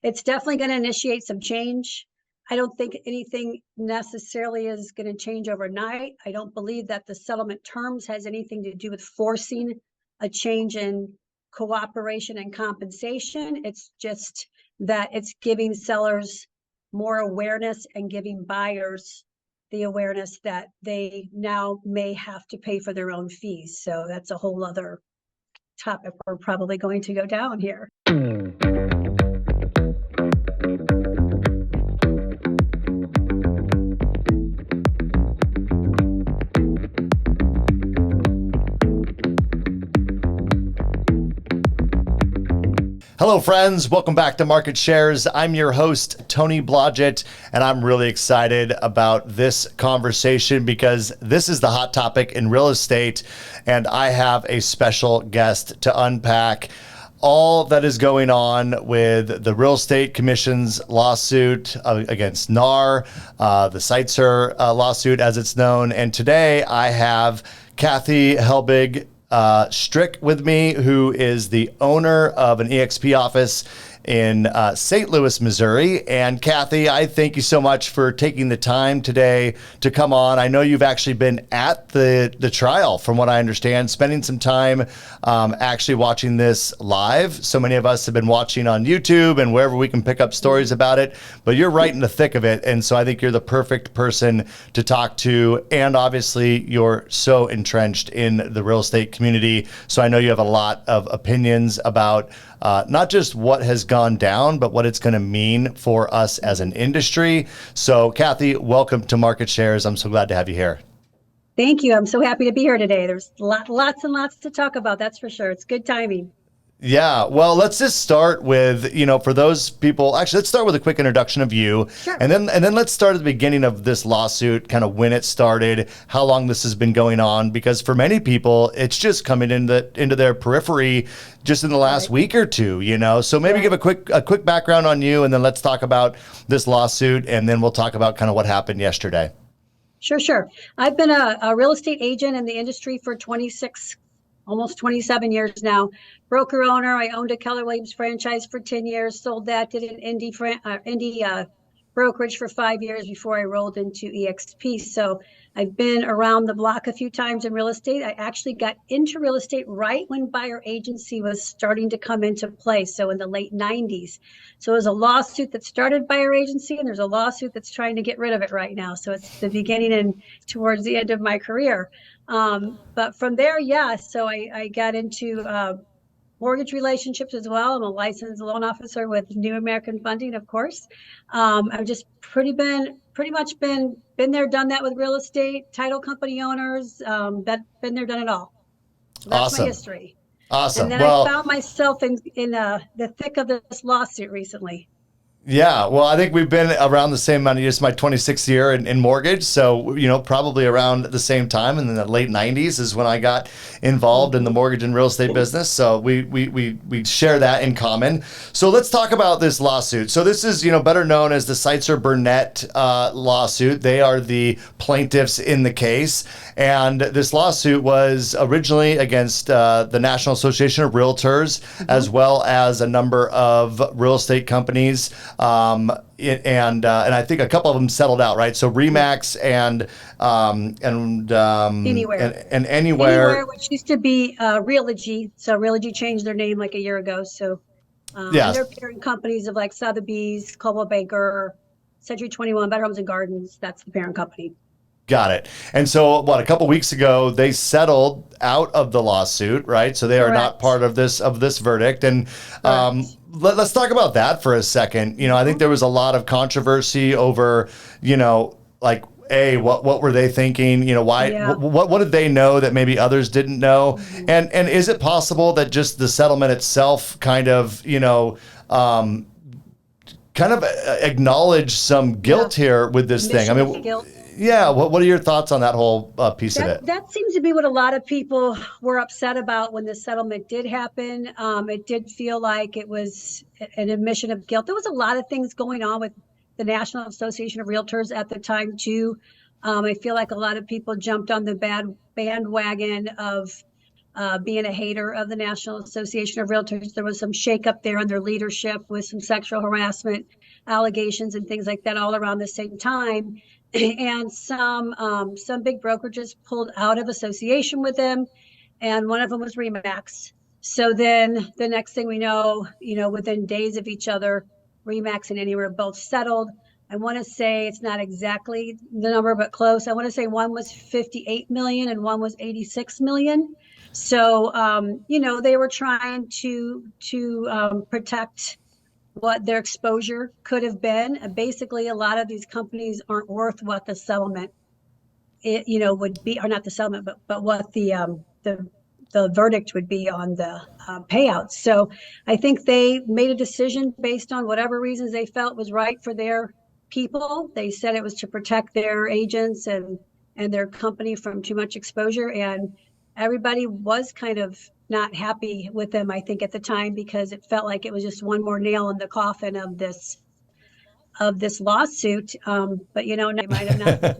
It's definitely going to initiate some change. I don't think anything necessarily is going to change overnight. I don't believe that the settlement terms has anything to do with forcing a change in cooperation and compensation. It's just that it's giving sellers more awareness and giving buyers the awareness that they now may have to pay for their own fees. So that's a whole other topic we're probably going to go down here. Hello, friends. Welcome back to Market Shares. I'm your host, Tony Blodgett, and I'm really excited about this conversation because this is the hot topic in real estate, and I have a special guest to unpack all that is going on with the Real Estate Commission's lawsuit against NAR, the Sitzer lawsuit as it's known. And today I have Kathy Helbig Strick with me, who is the owner of an EXP office in St. Louis, Missouri. And Kathy, I thank you so much for taking the time today to come on. I know you've actually been at the trial, from what I understand, spending some time actually watching this live. So many of us have been watching on YouTube and wherever we can pick up stories about it, but you're right in the thick of it. And so I think you're the perfect person to talk to. And obviously you're so entrenched in the real estate community. So I know you have a lot of opinions about not just what has gone down, but what it's going to mean for us as an industry. So Kathy, welcome to Market Shares. I'm so glad to have you here. Thank you. I'm so happy to be here today. There's lots and lots to talk about. That's for sure. It's good timing. Yeah, well, let's just start with, for those people, actually, let's start with a quick introduction of you. Sure. And then let's start at the beginning of this lawsuit, kind of when it started, how long this has been going on, because for many people, it's just coming into their periphery just in the last week or two, So maybe give a quick background on you, and then let's talk about this lawsuit, and then we'll talk about kind of what happened yesterday. Sure. I've been a real estate agent in the industry for almost 27 years now. Broker owner. I owned a Keller Williams franchise for 10 years, sold that, did an indie brokerage for 5 years before I rolled into EXP. So I've been around the block a few times in real estate. I actually got into real estate right when buyer agency was starting to come into play. So in the late 90s. So there's a lawsuit that started buyer agency, and there's a lawsuit that's trying to get rid of it right now. So it's the beginning and towards the end of my career. But from there, so I got into mortgage relationships as well. I'm a licensed loan officer with New American Funding, of course. I've just pretty much been there, done that with real estate, title company owners, been there, done it all. So that's Awesome. My history. Awesome. And then I found myself in the thick of this lawsuit recently. Yeah, well, I think we've been around the same amount of years. My 26th year in mortgage, so probably around the same time. And in the late 90s is when I got involved in the mortgage and real estate business. So we share that in common. So let's talk about this lawsuit. So this is better known as the Sitzer Burnett lawsuit. They are the plaintiffs in the case, and this lawsuit was originally against the National Association of REALTORS, as well as a number of real estate companies. And I think a couple of them settled out, right? So Remax and Anywhere. and Anywhere, which used to be Realogy. So Realogy changed their name like a year ago. So yes. They're parent companies of like Sotheby's, Coldwell Banker, Century 21, Better Homes and Gardens. That's the parent company. Got it. And so, a couple of weeks ago, they settled out of the lawsuit, right? So they are not part of this verdict. And let's talk about that for a second. I think there was a lot of controversy over, like, what were they thinking? Why? Yeah. What did they know that maybe others didn't know? Mm-hmm. And is it possible that just the settlement itself kind of, acknowledge some guilt here with this thing? I mean, guilt. Yeah. What are your thoughts on that whole piece of it? That seems to be what a lot of people were upset about when the settlement did happen. It did feel like it was an admission of guilt. There was a lot of things going on with the National Association of REALTORS at the time too. I feel like a lot of people jumped on the bandwagon of being a hater of the National Association of Realtors. There was some shakeup there in their leadership with some sexual harassment allegations and things like that all around the same time. And some big brokerages pulled out of association with them, and one of them was Remax. So then the next thing we know, within days of each other, Remax and Anywhere both settled. I want to say it's not exactly the number, but close. I want to say one was 58 million and one was 86 million. So, they were trying to protect what their exposure could have been. Basically, a lot of these companies aren't worth what the settlement, would be, or not the settlement, but what the verdict would be on the payouts. So I think they made a decision based on whatever reasons they felt was right for their people. They said it was to protect their agents and their company from too much exposure. And everybody was kind of not happy with them, I think, at the time, because it felt like it was just one more nail in the coffin of this lawsuit. But they might have not been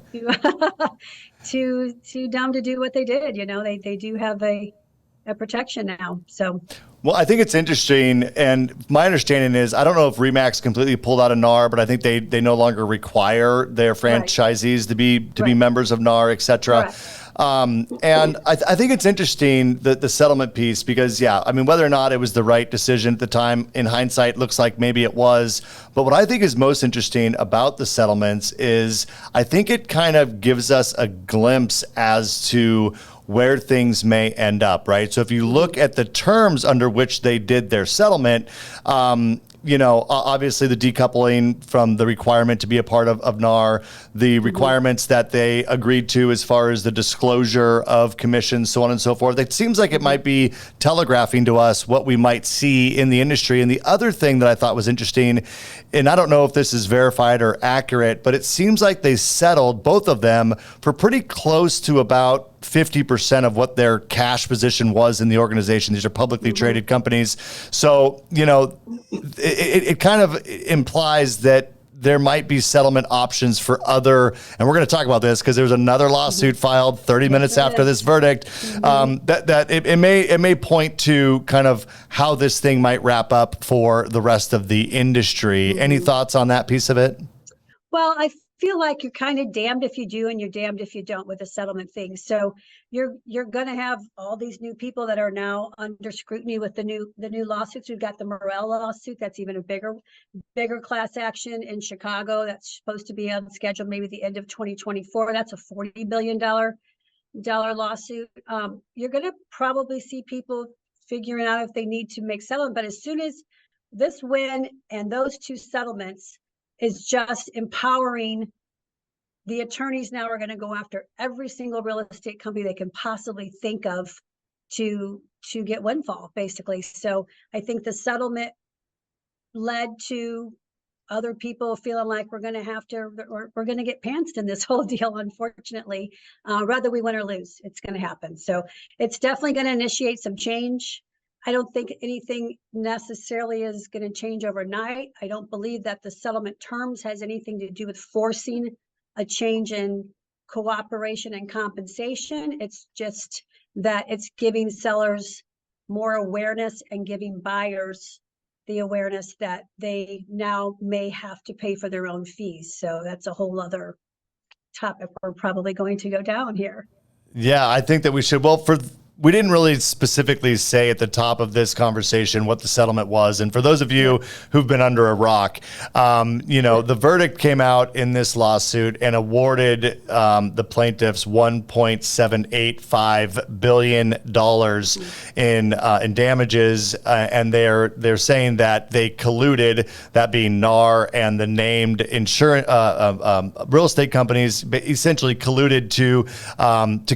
too dumb to do what they did. They do have a protection now. So, well, I think it's interesting, and my understanding is, I don't know if Remax completely pulled out of NAR, but I think they no longer require their franchisees to be members of NAR, et cetera. And I think it's interesting, the settlement piece, because, whether or not it was the right decision at the time, in hindsight, looks like maybe it was. But what I think is most interesting about the settlements is I think it kind of gives us a glimpse as to where things may end up, right? So if you look at the terms under which they did their settlement, obviously the decoupling from the requirement to be a part of NAR, the requirements that they agreed to as far as the disclosure of commissions, so on and so forth. It seems like it might be telegraphing to us what we might see in the industry. And the other thing that I thought was interesting, and I don't know if this is verified or accurate, but it seems like they settled, both of them, for pretty close to about 50% of what their cash position was in the organization. These are publicly traded companies. So, it kind of implies that there might be settlement options for other, and we're going to talk about this because there's another lawsuit filed 30 minutes after this verdict, that it may point to kind of how this thing might wrap up for the rest of the industry. Any thoughts on that piece of it? Well, I feel like you're kind of damned if you do and you're damned if you don't with the settlement thing. So you're going to have all these new people that are now under scrutiny with the new lawsuits. We've got the Morel lawsuit. That's even a bigger class action in Chicago. That's supposed to be on schedule maybe the end of 2024. That's a $40 billion lawsuit. You're going to probably see people figuring out if they need to make settlement. But as soon as this win and those two settlements is just empowering the attorneys, now are going to go after every single real estate company they can possibly think of to get windfall, basically. So I think the settlement led to other people feeling like we're going to get pantsed in this whole deal, unfortunately. Whether we win or lose, it's going to happen. So it's definitely going to initiate some change. I don't think anything necessarily is going to change overnight. I don't believe that the settlement terms has anything to do with forcing a change in cooperation and compensation. It's just that it's giving sellers more awareness and giving buyers the awareness that they now may have to pay for their own fees. So that's a whole other topic we're probably going to go down here. Yeah, I think that we should. Well, we didn't really specifically say at the top of this conversation what the settlement was. And for those of you who've been under a rock, the verdict came out in this lawsuit and awarded the plaintiffs $1.785 billion in damages. And they're saying that they colluded, that being NAR and the named insurance real estate companies, essentially colluded to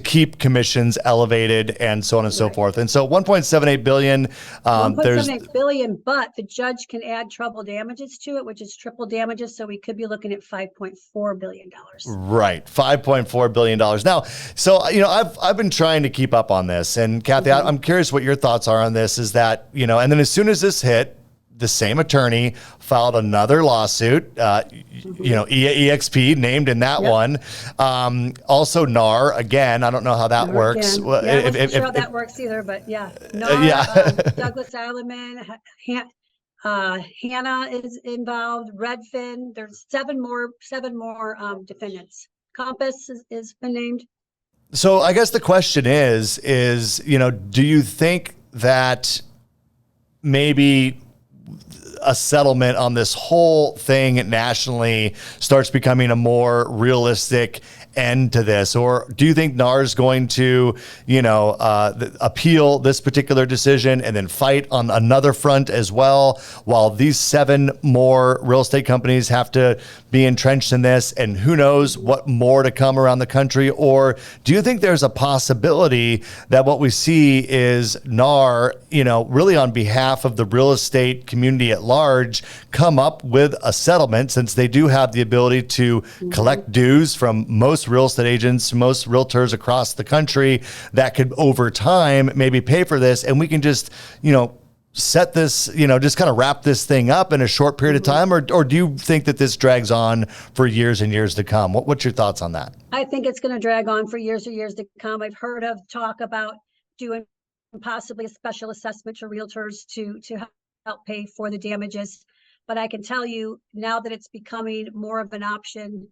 keep commissions elevated and so on and so forth. And so 1.78 billion, 1.78 billion, but the judge can add treble damages to it, which is triple damages. So we could be looking at $5.4 billion. Right. $5.4 billion. Now, so, I've been trying to keep up on this, and Kathy, I'm curious what your thoughts are on this. Is that, and then as soon as this hit, the same attorney filed another lawsuit, EXP named in that one. Also NAR, again, I don't know how that works. Yeah, I wasn't sure how that works either, but yeah. NAR, Douglas Alleman, Hannah is involved, Redfin, there's seven more defendants. Compass is been named. So I guess the question is, do you think that maybe a settlement on this whole thing nationally starts becoming a more realistic end to this? Or do you think NAR is going to, appeal this particular decision and then fight on another front as well, while these 7 more real estate companies have to be entrenched in this, and who knows what more to come around the country? Or do you think there's a possibility that what we see is NAR, really on behalf of the real estate community at large, come up with a settlement, since they do have the ability to collect dues from most real estate agents, most realtors across the country, that could over time maybe pay for this, and we can just, set this, just kind of wrap this thing up in a short period of time? Or do you think that this drags on for years and years to come? What's your thoughts on that? I think it's going to drag on for years and years to come. I've heard of talk about doing possibly a special assessment to realtors to help pay for the damages. But I can tell you now that it's becoming more of an option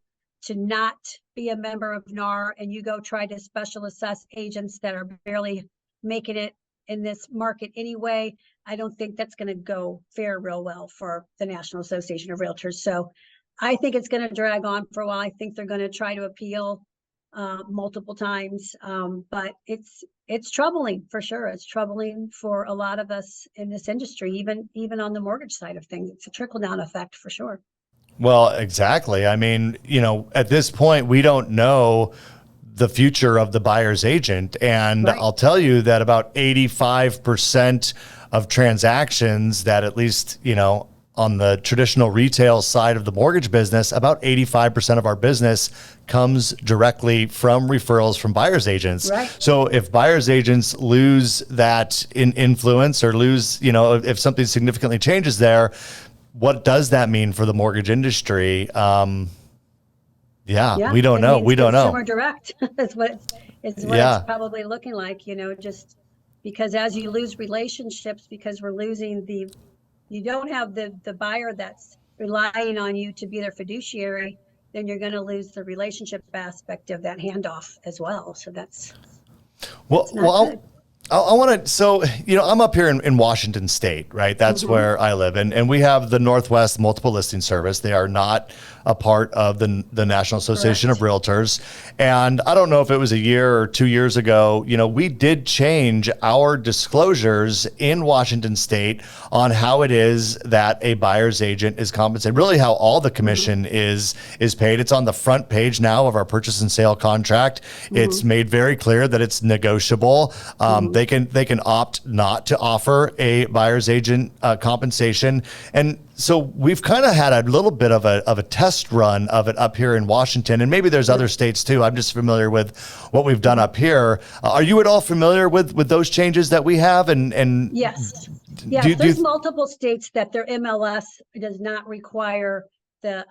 to not be a member of NAR, and you go try to special assess agents that are barely making it in this market anyway, I don't think that's going to fare real well for the National Association of Realtors. So I think it's going to drag on for a while. I think they're going to try to appeal multiple times, but it's troubling for sure. It's troubling for a lot of us in this industry, even on the mortgage side of things. It's a trickle-down effect for sure. Well, exactly. I mean, at this point, we don't know the future of the buyer's agent. And I'll tell you that about 85% of transactions that, at least, on the traditional retail side of the mortgage business, about 85% of our business comes directly from referrals from buyer's agents. Right. So if buyer's agents lose that in influence, or lose, if something significantly changes there, what does that mean for the mortgage industry? We don't know. We don't know. Consumer direct is what it's probably looking like, just because as you lose relationships, because we're losing you don't have the buyer that's relying on you to be their fiduciary, then you're going to lose the relationship aspect of that handoff as well. So that's good. I want to, so, I'm up here in Washington State, right? That's where I live. And we have the Northwest Multiple Listing Service. They are not a part of the National Association of Realtors. And I don't know if it was a year or 2 years ago, we did change our disclosures in Washington State on how it is that a buyer's agent is compensated, really how all the commission is paid. It's on the front page now of our purchase and sale contract. It's made very clear that it's negotiable. They can opt not to offer a buyer's agent compensation. And so we've kind of had a little bit of a test run of it up here in Washington, and maybe there's other states too. I'm just familiar with what we've done up here. Are you at all familiar with those changes that we have? And yes, there's multiple states that their MLS does not require the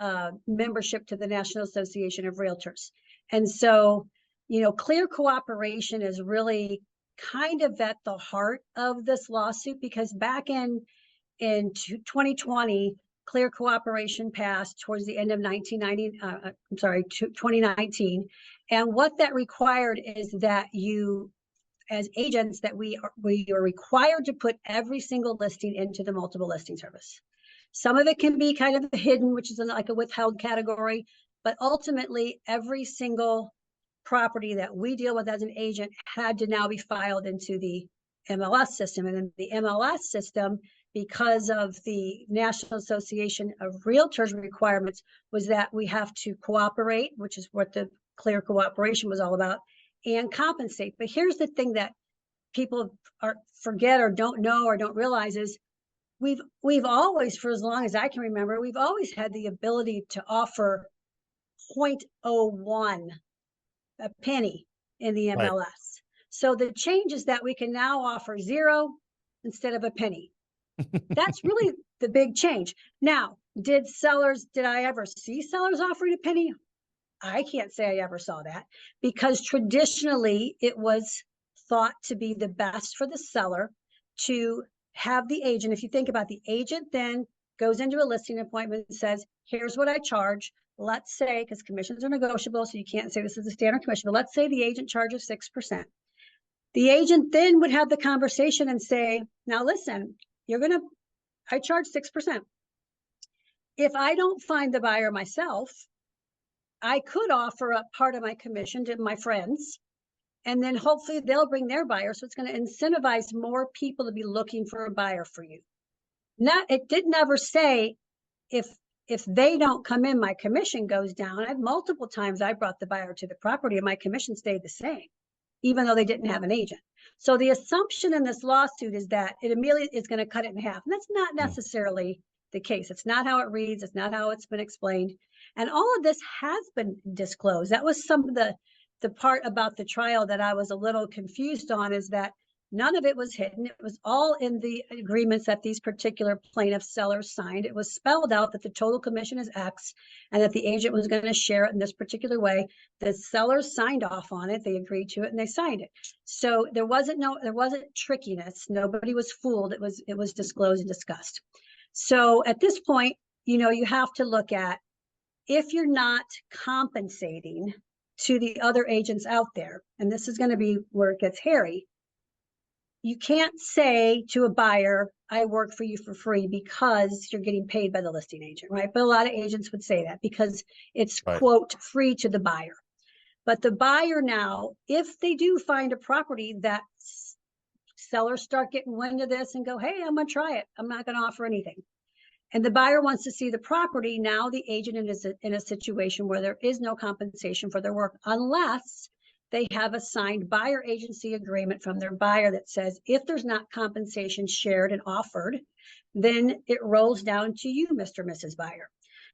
membership to the National Association of Realtors, and so clear cooperation is really kind of at the heart of this lawsuit, because back in 2020, clear cooperation passed towards the end of 2019. And what that required is that you, as agents, that we are required to put every single listing into the multiple listing service. Some of it can be kind of hidden, which is like a withheld category, but ultimately every single property that we deal with as an agent had to now be filed into the MLS system. And then the MLS system, because of the National Association of Realtors requirements, was that we have to cooperate, which is what the clear cooperation was all about, and compensate. But here's the thing that people forget or don't know or don't realize is we've always, for as long as I can remember, we've always had the ability to offer 0.01, a penny in the MLS. Right. So the change is that we can now offer 0 instead of a penny. That's really the big change. Now, did I ever see sellers offering a penny? I can't say I ever saw that, because traditionally it was thought to be the best for the seller to have the agent. If you think about, the agent then goes into a listing appointment and says, here's what I charge. Let's say, because commissions are negotiable, so you can't say this is the standard commission, but let's say the agent charges 6%. The agent then would have the conversation and say, now listen, I charge 6%. If I don't find the buyer myself, I could offer up part of my commission to my friends, and then hopefully they'll bring their buyer. So it's going to incentivize more people to be looking for a buyer for you. It didn't ever say if they don't come in, my commission goes down. I've multiple times I brought the buyer to the property and my commission stayed the same, even though they didn't have an agent. So the assumption in this lawsuit is that it immediately is going to cut it in half. And that's not necessarily the case. It's not how it reads. It's not how it's been explained. And all of this has been disclosed. That was some of the part about the trial that I was a little confused on, is that none of it was hidden. It was all in the agreements that these particular plaintiff sellers signed. It was spelled out that the total commission is X and that the agent was going to share it in this particular way. The sellers signed off on it. They agreed to it and they signed it. So there wasn't trickiness. Nobody was fooled. It was disclosed and discussed. So at this point, you have to look at, if you're not compensating to the other agents out there, and this is going to be where it gets hairy, you can't say to a buyer, I work for you for free because you're getting paid by the listing agent, right? But a lot of agents would say that because it's, right, quote, free to the buyer. But the buyer now, if they do find a property that sellers start getting wind of this and go, hey, I'm going to try it, I'm not going to offer anything, and the buyer wants to see the property, now the agent is in a situation where there is no compensation for their work, unless they have a signed buyer agency agreement from their buyer that says, if there's not compensation shared and offered, then it rolls down to you, Mr. and Mrs. Buyer.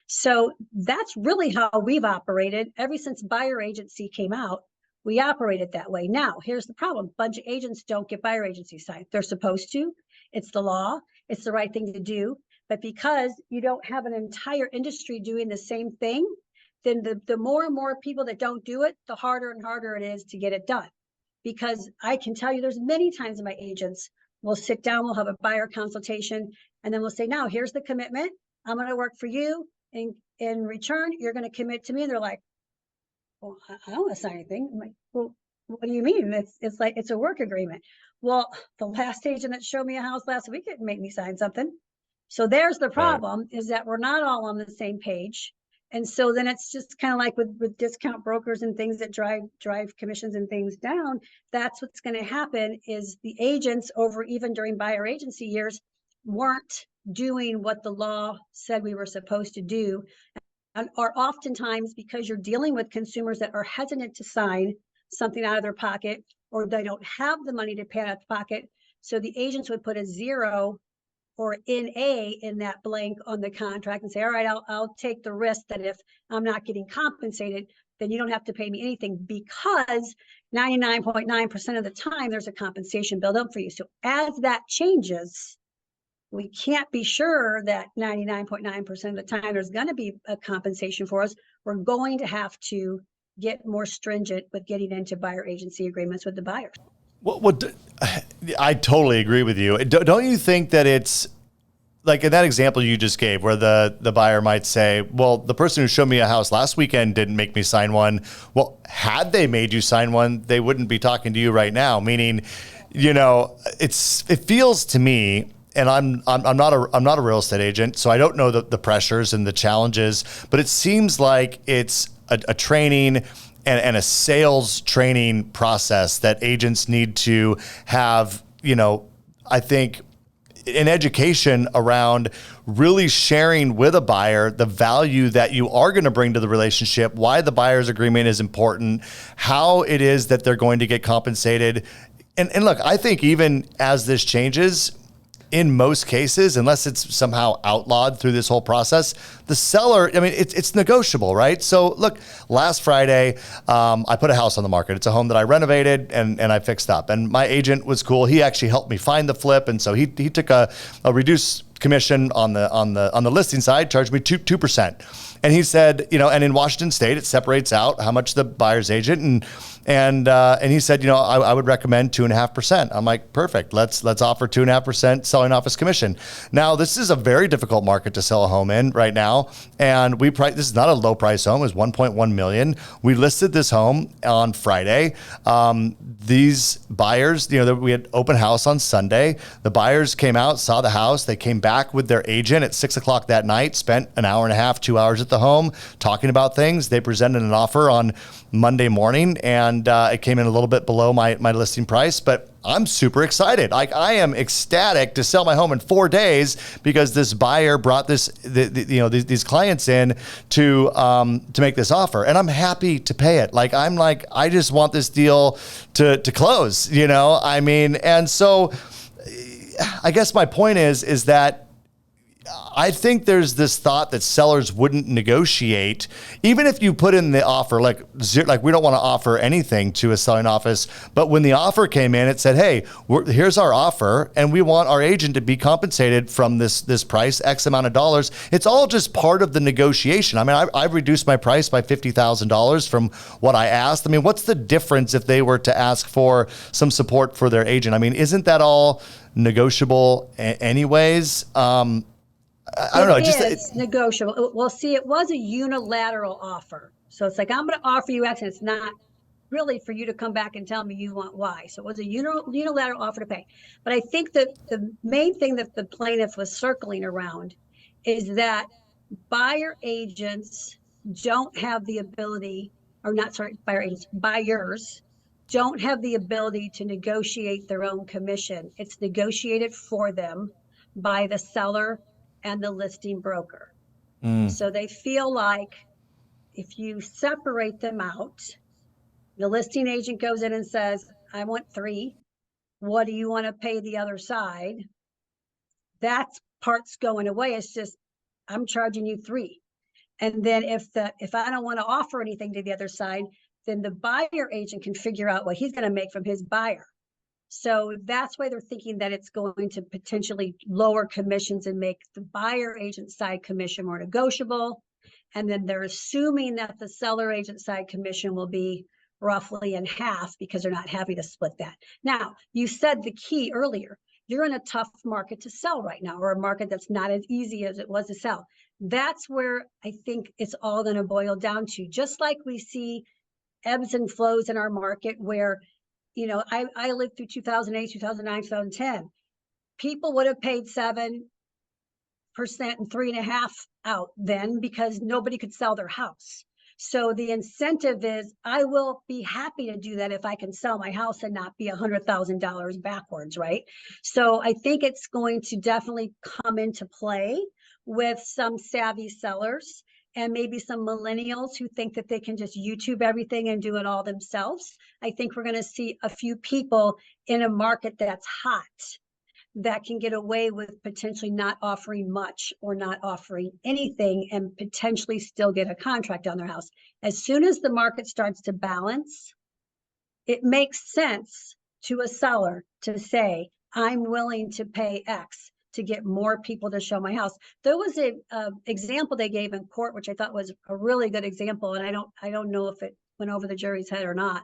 So that's really how we've operated ever since buyer agency came out. We operated that way. Now, here's the problem. A bunch of agents don't get buyer agency signed. They're supposed to. It's the law. It's the right thing to do. But because you don't have an entire industry doing the same thing, then the more and more people that don't do it, the harder and harder it is to get it done. Because I can tell you, there's many times my agents will sit down, we'll have a buyer consultation, and then we'll say, now here's the commitment. I'm going to work for you. And in return, you're going to commit to me. And they're like, well, I don't want to sign anything. I'm like, well, what do you mean? It's like, it's a work agreement. Well, the last agent that showed me a house last week didn't make me sign something. So there's the problem, right, is that we're not all on the same page. And so then it's just kind of like with discount brokers and things that drive commissions and things down. That's what's going to happen, is the agents even during buyer agency years weren't doing what the law said we were supposed to do. And are oftentimes, because you're dealing with consumers that are hesitant to sign something out of their pocket, or they don't have the money to pay out of pocket. So the agents would put a 0 or NA in that blank on the contract and say, all right, I'll take the risk that if I'm not getting compensated, then you don't have to pay me anything, because 99.9% of the time there's a compensation built up for you. So as that changes, we can't be sure that 99.9% of the time there's going to be a compensation for us. We're going to have to get more stringent with getting into buyer agency agreements with the buyers. Well, I totally agree with you. Don't you think that it's like in that example you just gave, where the buyer might say, well, the person who showed me a house last weekend didn't make me sign one. Well, had they made you sign one, they wouldn't be talking to you right now. Meaning, it feels to me, and I'm not a real estate agent, so I don't know the pressures and the challenges, but it seems like it's a training and a sales training process that agents need to have, I think, an education around really sharing with a buyer the value that you are going to bring to the relationship, why the buyer's agreement is important, how it is that they're going to get compensated. And look, I think even as this changes, in most cases, unless it's somehow outlawed through this whole process, the seller, I mean, it's negotiable, right? So look, last Friday, I put a house on the market. It's a home that I renovated and I fixed up. And my agent was cool. He actually helped me find the flip. And so he took a reduced commission on the listing side, charged me 2%. And he said, and in Washington State, it separates out how much the buyer's agent and he said, I would recommend 2.5%. I'm like, perfect. Let's offer 2.5% selling office commission. Now, this is a very difficult market to sell a home in right now, and this is not a low price home. It was 1.1 million. We listed this home on Friday. These buyers, we had open house on Sunday. The buyers came out, saw the house. They came back with their agent at 6:00 that night. Spent an hour and a half, 2 hours at the home talking about things. They presented an offer on Monday morning, and it came in a little bit below my listing price, but I'm super excited. Like, I am ecstatic to sell my home in 4 days because this buyer brought these clients in to make this offer, and I'm happy to pay it. I just want this deal to close, I mean, and so I guess my point is that I think there's this thought that sellers wouldn't negotiate, even if you put in the offer, like we don't want to offer anything to a selling office. But when the offer came in, it said, hey, here's our offer, and we want our agent to be compensated from this price, X amount of dollars. It's all just part of the negotiation. I mean, I've reduced my price by $50,000 from what I asked. I mean, what's the difference if they were to ask for some support for their agent? I mean, isn't that all negotiable anyways? I don't know. It's negotiable. Well, see, it was a unilateral offer. So it's like, I'm going to offer you X, and it's not really for you to come back and tell me you want Y. So it was a unilateral offer to pay. But I think that the main thing that the plaintiff was circling around is that buyer agents don't have the ability, buyers don't have the ability to negotiate their own commission. It's negotiated for them by the seller and the listing broker. So they feel like if you separate them out, the listing agent goes in and says, I want 3. What do you want to pay the other side? That part's going away. It's just, I'm charging you 3. And then if I don't want to offer anything to the other side, then the buyer agent can figure out what he's going to make from his buyer. So that's why they're thinking that it's going to potentially lower commissions and make the buyer agent side commission more negotiable. And then they're assuming that the seller agent side commission will be roughly in half because they're not having to split that. Now, you said the key earlier, you're in a tough market to sell right now, or a market that's not as easy as it was to sell. That's where I think it's all going to boil down to. Just like we see ebbs and flows in our market where, I lived through 2008, 2009, 2010. People would have paid 7% and 3.5% out then because nobody could sell their house. So the incentive is, I will be happy to do that if I can sell my house and not be $100,000 backwards, right? So I think it's going to definitely come into play with some savvy sellers and maybe some millennials who think that they can just YouTube everything and do it all themselves. I think we're going to see a few people in a market that's hot that can get away with potentially not offering much or not offering anything and potentially still get a contract on their house. As soon as the market starts to balance, it makes sense to a seller to say, I'm willing to pay X to get more people to show my house. There was a example they gave in court, which I thought was a really good example. And I don't know if it went over the jury's head or not,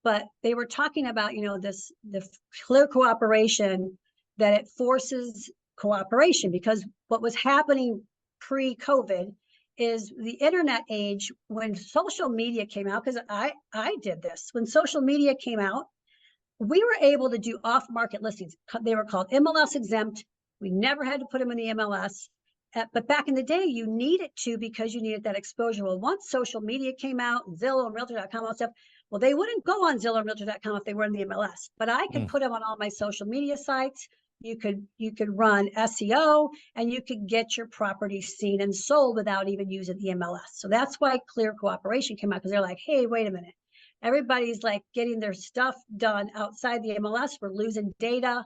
but they were talking about, the clear cooperation, that it forces cooperation, because what was happening pre-COVID is the internet age, when social media came out, because I did this, when social media came out, we were able to do off-market listings. They were called MLS exempt. We never had to put them in the MLS. But back in the day, you needed to, because you needed that exposure. Well, once social media came out, Zillow and Realtor.com and stuff, well, they wouldn't go on Zillow and Realtor.com if they were in the MLS. But I could put them on all my social media sites. You could run SEO, and you could get your property seen and sold without even using the MLS. So that's why Clear Cooperation came out, because they're like, hey, wait a minute. Everybody's like getting their stuff done outside the MLS. We're losing data.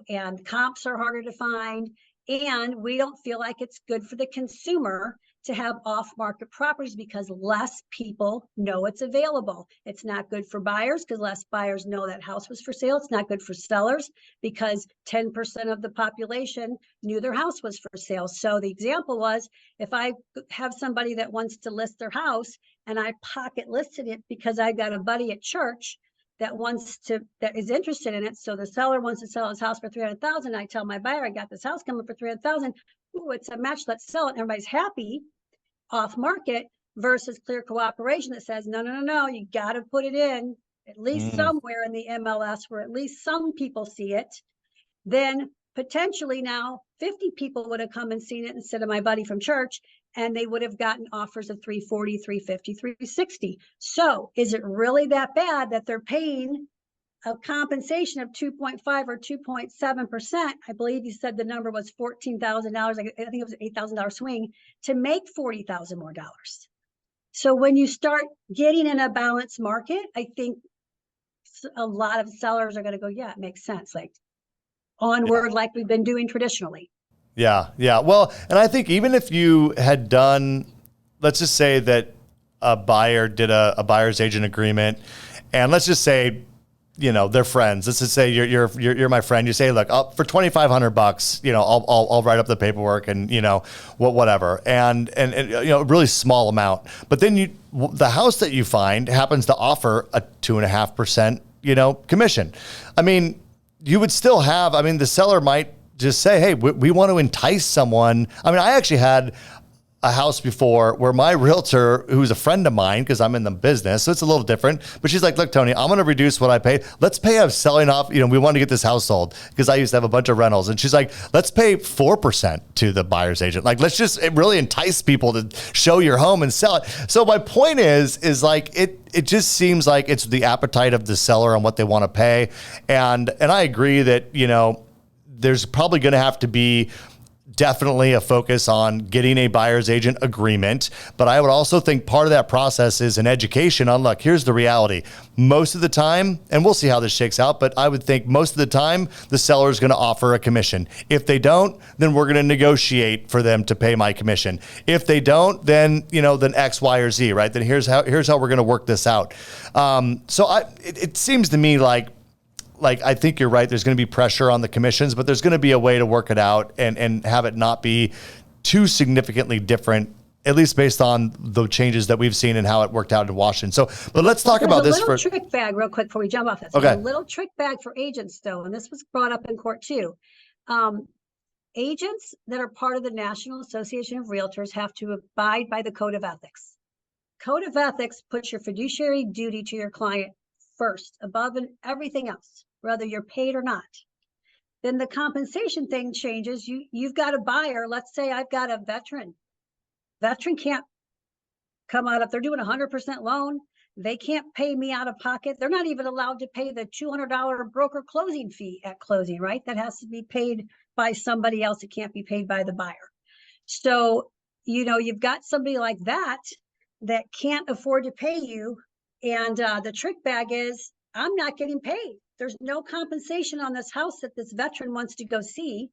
and comps are harder to find. And we don't feel like it's good for the consumer to have off-market properties because less people know it's available. It's not good for buyers because less buyers know that house was for sale. It's not good for sellers because 10% of the population knew their house was for sale. So the example was, if I have somebody that wants to list their house and I pocket listed it because I've got a buddy at church that is interested in it. So the seller wants to sell his house for 300,000. I tell my buyer, I got this house coming for 300,000. Ooh, it's a match. Let's sell it. And everybody's happy off market versus clear cooperation that says, no, you got to put it in at least somewhere in the MLS where at least some people see it. Then potentially now 50 people would have come and seen it instead of my buddy from church, and they would have gotten offers of 340, 350, 360. So is it really that bad that they're paying a compensation of 2.5 or 2.7%? I believe you said the number was $14,000. I think it was an $8,000 swing to make $40,000 more dollars. So when you start getting in a balanced market, I think a lot of sellers are going to go, yeah, it makes sense. Like onward, like we've been doing traditionally. Yeah. Well, and I think even if you had done, let's just say that a buyer did a buyer's agent agreement, and let's just say, they're friends. Let's just say you're my friend. You say, look, for $2,500, I'll write up the paperwork and whatever, and a really small amount. But then the house that you find happens to offer a 2.5%, commission. I mean, you would still have. I mean, the seller might just say, hey, we want to entice someone. I mean, I actually had a house before where my realtor, who's a friend of mine, because I'm in the business, so it's a little different, but she's like, look, Tony, I'm going to reduce what I pay. Let's pay us selling off. We want to get this house sold because I used to have a bunch of rentals. And she's like, let's pay 4% to the buyer's agent. Like, let's just really entice people to show your home and sell it. So my point is like, it just seems like it's the appetite of the seller on what they want to pay. And I agree that, there's probably going to have to be definitely a focus on getting a buyer's agent agreement. But I would also think part of that process is an education on, look, here's the reality. Most of the time, and we'll see how this shakes out, but I would think most of the time the seller is going to offer a commission. If they don't, then we're going to negotiate for them to pay my commission. If they don't, then, then X, Y, or Z, right? Then here's how we're going to work this out. So it seems to me like I think you're right. There's going to be pressure on the commissions, but there's going to be a way to work it out and have it not be too significantly different, at least based on the changes that we've seen and how it worked out in Washington. So, but let's talk about this. There's a little trick bag real quick before we jump off this. Okay. A little trick bag for agents though, and this was brought up in court too. Agents that are part of the National Association of REALTORS have to abide by the Code of Ethics. Code of Ethics puts your fiduciary duty to your client first, above everything else, whether you're paid or not. Then the compensation thing changes. You've got a buyer. Let's say I've got a veteran. Veteran can't come out if they're doing 100% loan. They can't pay me out of pocket. They're not even allowed to pay the $200 broker closing fee at closing, right? That has to be paid by somebody else. It can't be paid by the buyer. So, you've got somebody like that can't afford to pay you. And the trick bag is, I'm not getting paid. There's no compensation on this house that this veteran wants to go see.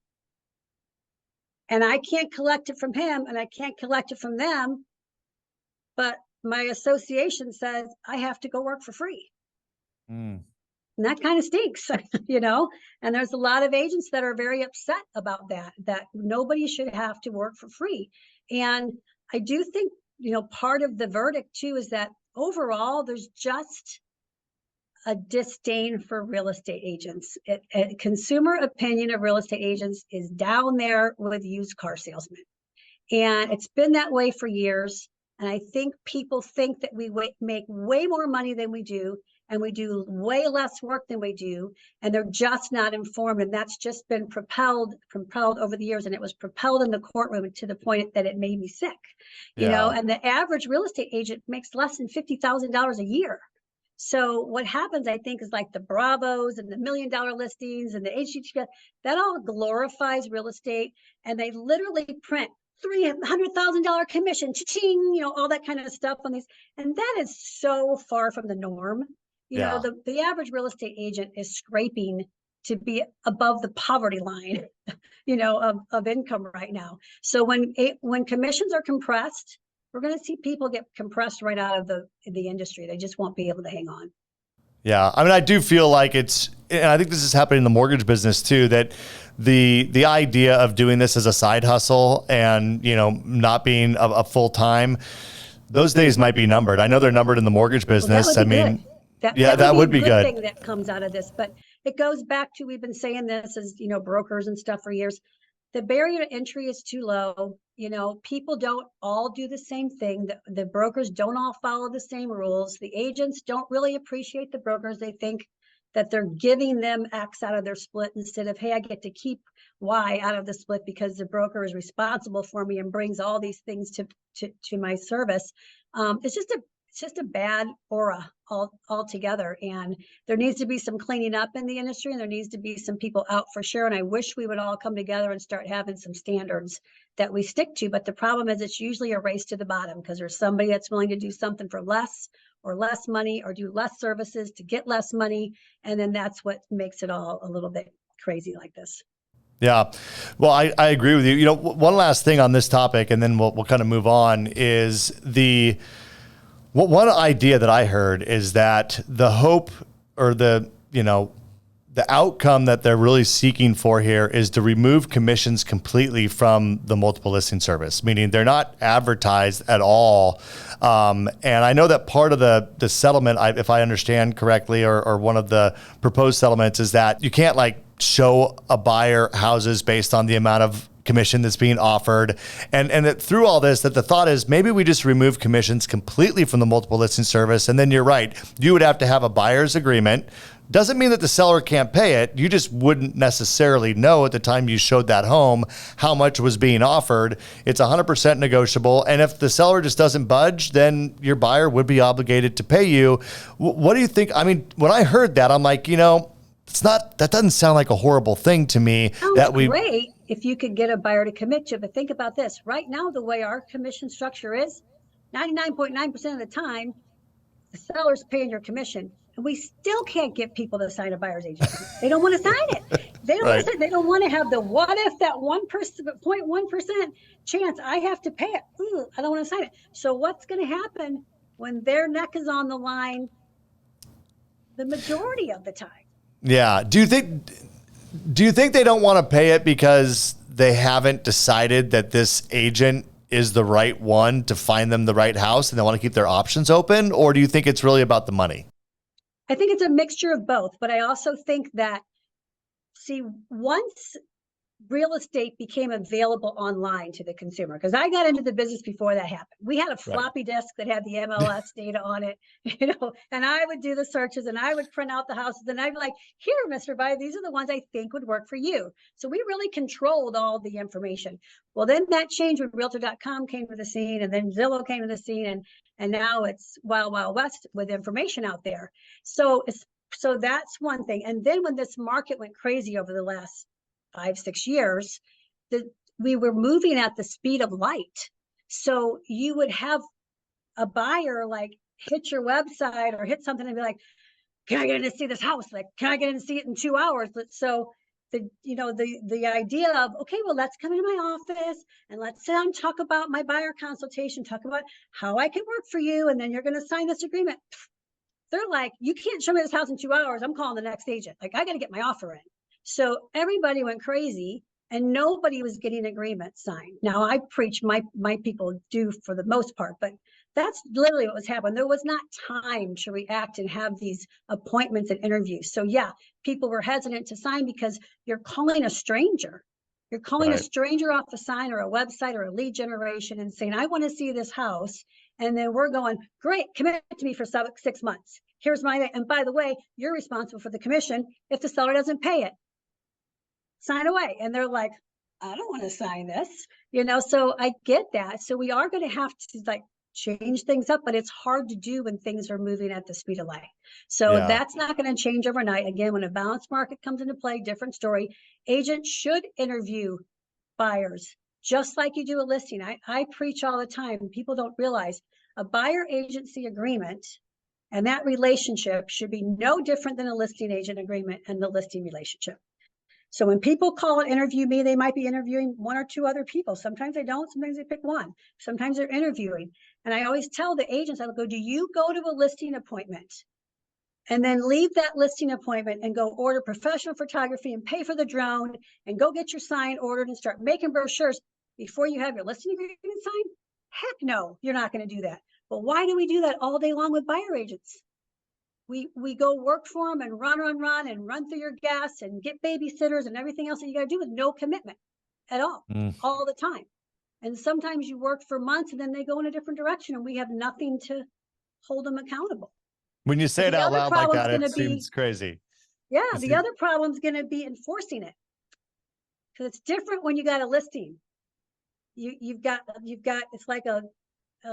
And I can't collect it from him and I can't collect it from them. But my association says I have to go work for free. And that kind of stinks, and there's a lot of agents that are very upset about that nobody should have to work for free. And I do think, part of the verdict too is that overall, there's just a disdain for real estate agents. Consumer opinion of real estate agents is down there with used car salesmen. And it's been that way for years. And I think people think that we make way more money than we do, and we do way less work than we do, and they're just not informed. And that's just been propelled over the years. And it was propelled in the courtroom to the point that it made me sick, and the average real estate agent makes less than $50,000 a year. So what happens, I think, is like the Bravos and the $1 million listings and the HGTV, that all glorifies real estate. And they literally print $300,000 commission, cha-ching, all that kind of stuff on these. And that is so far from the norm. The average real estate agent is scraping to be above the poverty line, of income right now. So when commissions are compressed, we're going to see people get compressed right out of the industry. They just won't be able to hang on. Yeah, I mean, I do feel like and I think this is happening in the mortgage business too, that the idea of doing this as a side hustle and, not being a full time, those days might be numbered. I know they're numbered in the mortgage business. Well, that would be a good thing that comes out of this, but it goes back to, we've been saying this as, brokers and stuff for years. The barrier to entry is too low. People don't all do the same thing. The brokers don't all follow the same rules. The agents don't really appreciate the brokers. They think that they're giving them X out of their split instead of, hey, I get to keep Y out of the split because the broker is responsible for me and brings all these things to my service. It's just a bad aura altogether. And there needs to be some cleaning up in the industry, and there needs to be some people out for sure. And I wish we would all come together and start having some standards that we stick to. But the problem is it's usually a race to the bottom because there's somebody that's willing to do something for less money or do less services to get less money. And then that's what makes it all a little bit crazy like this. Yeah. Well, I agree with you. One last thing on this topic, and then we'll kind of move on, is one idea that I heard is that the hope or the outcome that they're really seeking for here is to remove commissions completely from the multiple listing service, meaning they're not advertised at all. And I know that part of the settlement, if I understand correctly, or one of the proposed settlements is that you can't show a buyer houses based on the amount of commission that's being offered. And that through all this, that the thought is maybe we just remove commissions completely from the multiple listing service. And then you're right, you would have to have a buyer's agreement. Doesn't mean that the seller can't pay it. You just wouldn't necessarily know at the time you showed that home how much was being offered. It's 100% negotiable. And if the seller just doesn't budge, then your buyer would be obligated to pay you. What do you think? I mean, when I heard that, I'm like, that doesn't sound like a horrible thing to me. Great if you could get a buyer to commit to, but think about this. Right now, the way our commission structure is, 99.9% of the time, the seller's paying your commission, and we still can't get people to sign a buyer's agent. They don't want to sign it. They don't want to sign it. They don't want to have the what if that 0.1% chance I have to pay it. I don't want to sign it. So what's going to happen when their neck is on the line the majority of the time? Yeah. Do you think they don't want to pay it because they haven't decided that this agent is the right one to find them the right house and they want to keep their options open? Or do you think it's really about the money? I think it's a mixture of both, but I also think that, once real estate became available online to the consumer, because I got into the business before that happened. We had a floppy disk that had the MLS data on it, and I would do the searches and I would print out the houses and I'd be like, here, Mr. Buyer, these are the ones I think would work for you. So we really controlled all the information. Well, then that changed when Realtor.com came to the scene, and then Zillow came to the scene, and now it's wild, wild west with information out there. So that's one thing. And then when this market went crazy over the last 5-6 years, we were moving at the speed of light. So you would have a buyer hit your website or hit something and be like, can I get in to see this house? Can I get in to see it in 2 hours? So the idea of, okay, well, let's come into my office and let's sit down and talk about my buyer consultation, talk about how I can work for you, and then you're going to sign this agreement. They're like, you can't show me this house in 2 hours. I'm calling the next agent. I got to get my offer in. So everybody went crazy and nobody was getting agreements signed. Now I preach, my people do for the most part, but that's literally what was happening. There was not time to react and have these appointments and interviews. So yeah, people were hesitant to sign because you're calling a stranger. You're calling a stranger off a sign or a website or a lead generation and saying, I want to see this house. And then we're going, great, commit to me for 6 months. Here's and by the way, you're responsible for the commission if the seller doesn't pay it. Sign away. And they're like, I don't want to sign this, so I get that. So we are going to have to change things up, but it's hard to do when things are moving at the speed of light. So that's not going to change overnight. Again, when a balanced market comes into play, different story. Agents should interview buyers just like you do a listing. I preach all the time. People don't realize a buyer agency agreement And that relationship should be no different than a listing agent agreement and the listing relationship. So when people call and interview me, they might be interviewing one or two other people. Sometimes they don't, sometimes they pick one. Sometimes they're interviewing. And I always tell the agents, I go, do you go to a listing appointment and then leave that listing appointment and go order professional photography and pay for the drone and go get your sign ordered and start making brochures before you have your listing agreement signed? Heck no, you're not going to do that. But why do we do that all day long with buyer agents? We go work for them and run through your gas and get babysitters and everything else that you got to do with no commitment at all the time. And sometimes you work for months and then they go in a different direction and we have nothing to hold them accountable. When you say it out loud like that, it seems crazy. Yeah, the other problem's going to be enforcing it, because it's different when you got a listing. You've got it's like a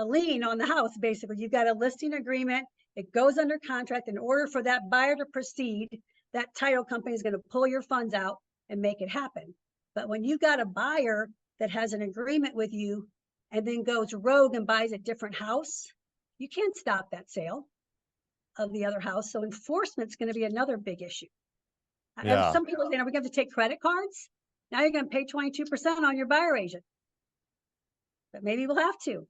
lien on the house. Basically, you've got a listing agreement. It goes under contract. In order for that buyer to proceed, that title company is going to pull your funds out and make it happen. But when you've got a buyer that has an agreement with you and then goes rogue and buys a different house, you can't stop that sale of the other house. So enforcement's going to be another big issue. Yeah. Some people say, are we going to take credit cards? Now you're going to pay 22% on your buyer agent. But maybe we'll have to.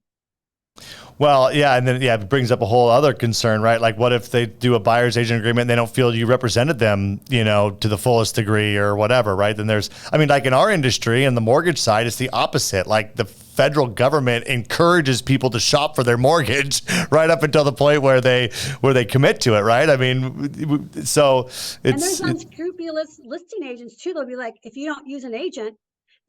Well, yeah. And then, it brings up a whole other concern, right? Like, what if they do a buyer's agent agreement and they don't feel you represented them, to the fullest degree or whatever, right? Then like in our industry and the mortgage side, it's the opposite. Like, the federal government encourages people to shop for their mortgage right up until the point where they commit to it, right? I mean, so it's... And there's unscrupulous listing agents too. They'll be like, if you don't use an agent,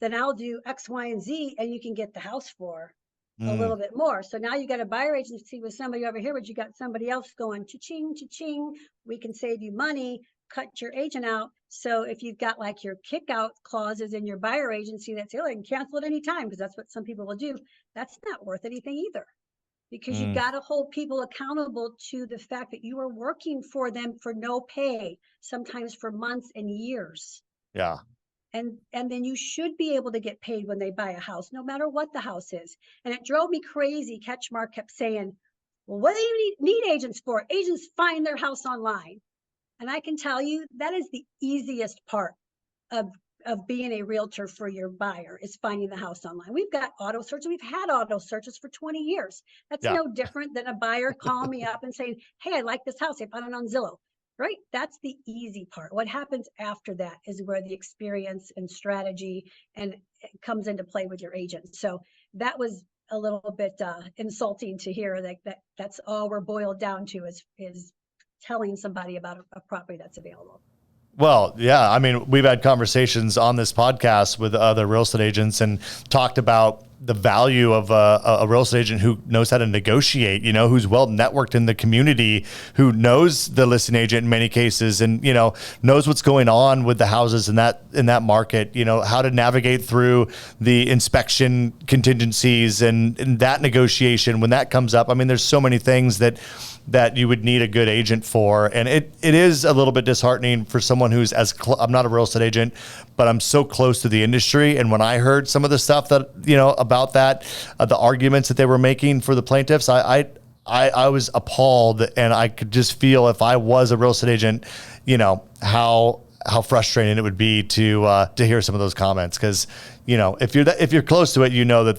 then I'll do X, Y, and Z, and you can get the house for a little bit more. So now you got a buyer agency with somebody over here, but you got somebody else going cha-ching, cha-ching. We can save you money, cut your agent out. So if you've got like your kick out clauses in your buyer agency that say, oh, you can cancel at any time, because that's what some people will do. That's not worth anything either, because you got to hold people accountable to the fact that you are working for them for no pay, sometimes for months and years. Yeah. And then you should be able to get paid when they buy a house, no matter what the house is. And it drove me crazy. Catchmark kept saying, well, what do you need agents for? Agents find their house online. And I can tell you that is the easiest part of being a realtor for your buyer, is finding the house online. We've got auto searches. We've had auto searches for 20 years. That's no different than a buyer calling me up and saying, hey, I like this house. I found it on Zillow. Right? That's the easy part. What happens after that is where the experience and strategy and comes into play with your agent. So that was a little bit insulting to hear that's all we're boiled down to is telling somebody about a property that's available. Well, yeah. I mean, we've had conversations on this podcast with other real estate agents and talked about the value of a real estate agent who knows how to negotiate, who's well networked in the community, who knows the listing agent in many cases, and, knows what's going on with the houses in that market, how to navigate through the inspection contingencies and that negotiation when that comes up. I mean, there's so many things that you would need a good agent for. And it is a little bit disheartening for someone who's I'm not a real estate agent, but I'm so close to the industry. And when I heard some of the stuff that, about that, the arguments that they were making for the plaintiffs, I was appalled, and I could just feel, if I was a real estate agent, how frustrating it would be to hear some of those comments. Because, if you're close to it, that